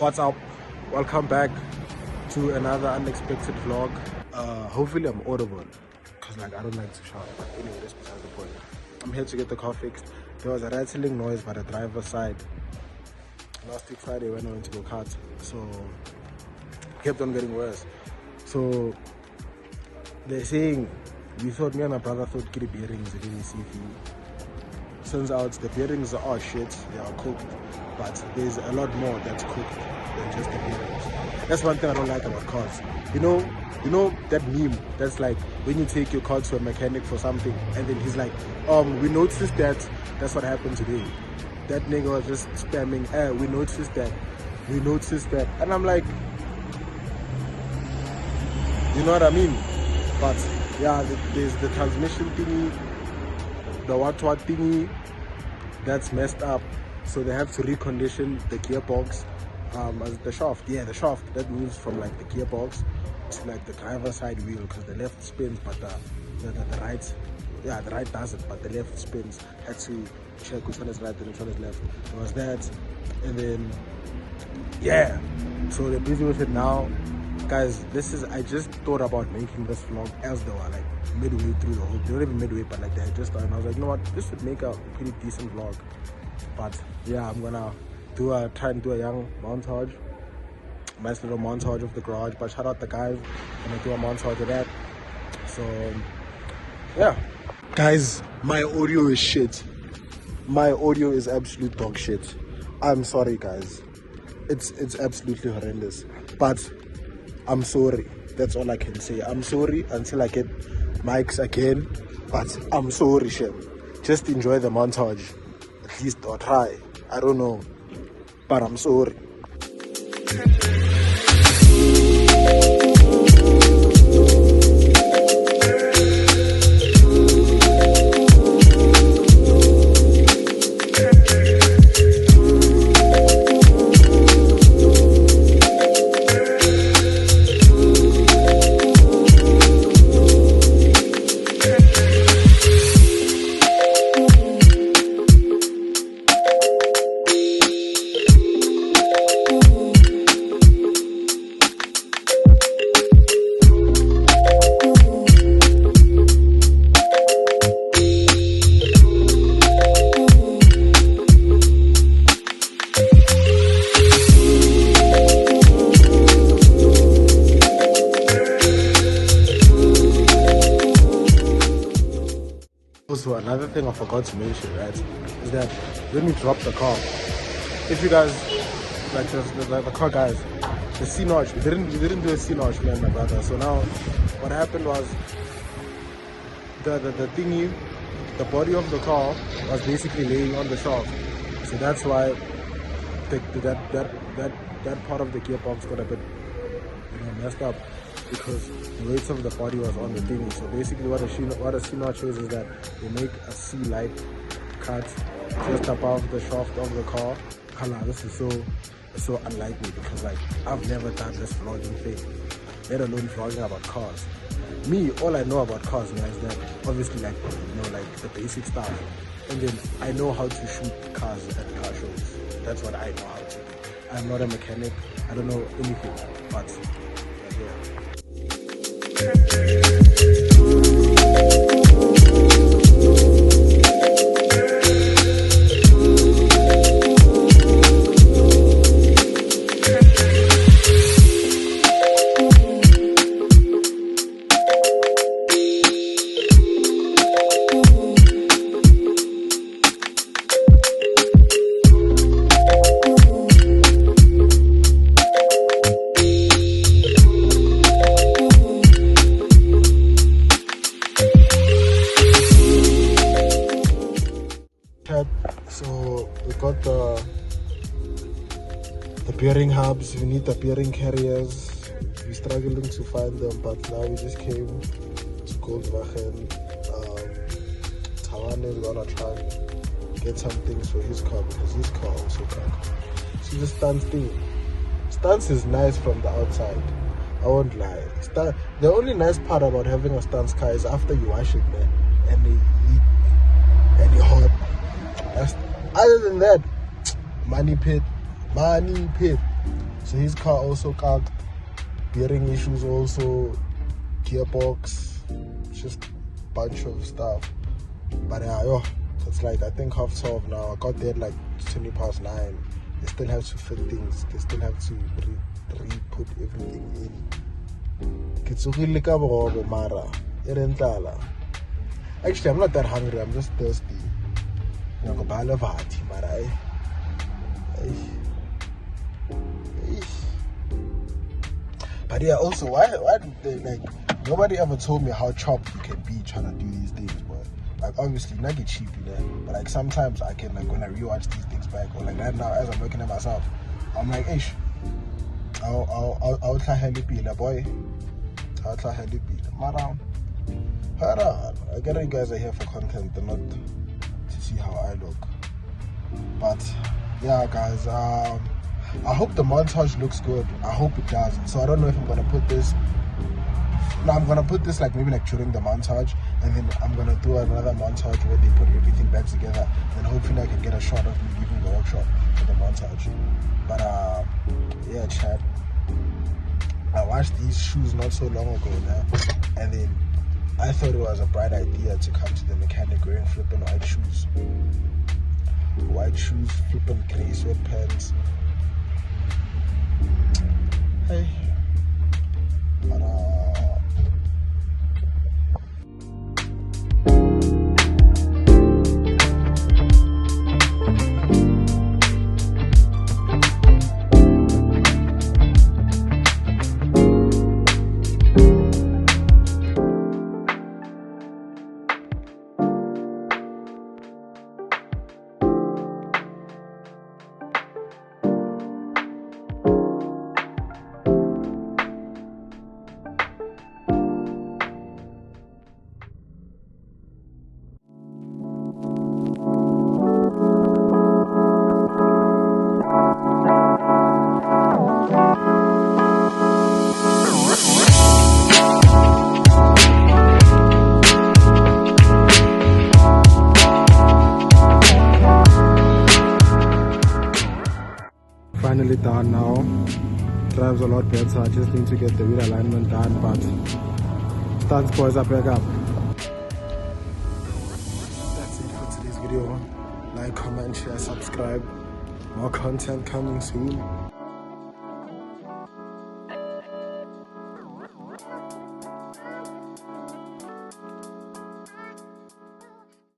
What's up? Welcome back to another unexpected vlog. Hopefully I'm audible because I don't like to shout, but anyway, that's besides the point. I'm here to get the car fixed. There was a rattling noise by the driver's side last week Friday when I went to go cut, so it kept on getting worse. So they're saying, me and my brother thought the bearings are really CFE. Turns out the bearings are shit, they are cooked, but there's a lot more that's cooked than just the bearings. That's one thing I don't like about cars. You know that meme that's like when you take your car to a mechanic for something and then he's like, we noticed that's what happened today. That nigga was just spamming, we noticed that. And I'm like, you know what I mean? But yeah, there's the transmission thingy, the what thingy that's messed up, so they have to recondition the gearbox, as the shaft. Yeah, the shaft that moves from like the gearbox to like the driver's side wheel, because the left spins but the right, yeah, the right doesn't, but the left spins. Had to check which one is right and which one is left. It was that, and then yeah, so they're busy with it now. Guys, I just thought about making this vlog as they were like midway through the whole, they weren't even midway, but like they had just started, and I was like, you know what, this would make a pretty decent vlog. But yeah, I'm gonna try and do a young montage, nice little montage of the garage. But shout out the guys, I'm gonna do a montage of that. So yeah, guys, my audio is shit. My audio is absolute dog shit. I'm sorry guys, it's absolutely horrendous, but I'm sorry. That's all I can say. I'm sorry until I get mics again, but I'm sorry, shit. Just enjoy the montage, at least, or try. I don't know, but I'm sorry. Also, another thing I forgot to mention, right, is that when we drop the car, if you guys like the car guys, the C-notch, we didn't do a C-notch, me and my brother. So now what happened was the thingy, the body of the car was basically laying on the shaft. So that's why that part of the gearbox got a bit messed up, because the weight of the body was on the thingy. So basically what a C-notch is that they make a C-like cut just above the shaft of the car. This is so unlike me, because like I've never done this vlogging thing, let alone vlogging about cars. Me, all I know about cars now is that obviously like like the basic stuff, and then I know how to shoot cars at car shows. That's what I know how to do. I'm not a mechanic, I don't know anything, but yeah. So we got the bearing hubs, we need the bearing carriers. We're struggling to find them, but now we just came to Goldwagen. Tawane is gonna try and get some things for his car, because his car also cracked. See the stance thing. Stance is nice from the outside, I won't lie. The only nice part about having a stance car is after you wash it, man, and you hot. Other than that, money pit. So his car also cocked, bearing issues also, gearbox, just bunch of stuff. But yeah, it's like I think 12:30 now. I got there like 9:20. They still have to fit things. They still have to re-put everything in. Actually, I'm not that hungry. I'm just thirsty. But yeah, also, why did they, like, nobody ever told me how chopped you can be trying to do these things, but like, obviously, not get cheap, you know, but like, sometimes I can, like, when I rewatch these things back, or like right now, as I'm looking at myself, I'm like, ish, I'll try Helipila, boy. I'll try Helipila. Madam. I get you guys are here for content and not to see how I look. But yeah, guys, I hope the montage looks good. I hope it does. So I don't know if I'm gonna put this. No, I'm gonna put this like maybe like during the montage, and then I'm gonna do another montage where they put everything back together, and hopefully I can get a shot of me giving the workshop for the montage. But yeah, Chad, I watched these shoes not so long ago now, and then I thought it was a bright idea to come to the mechanic wearing flipping white shoes. White shoes, flipping grey sweatpants. Hey. But finally done now. Drives a lot better. I just need to get the wheel alignment done, but stunts boys are back up. That's it for today's video. Like, comment, share, subscribe. More content coming soon.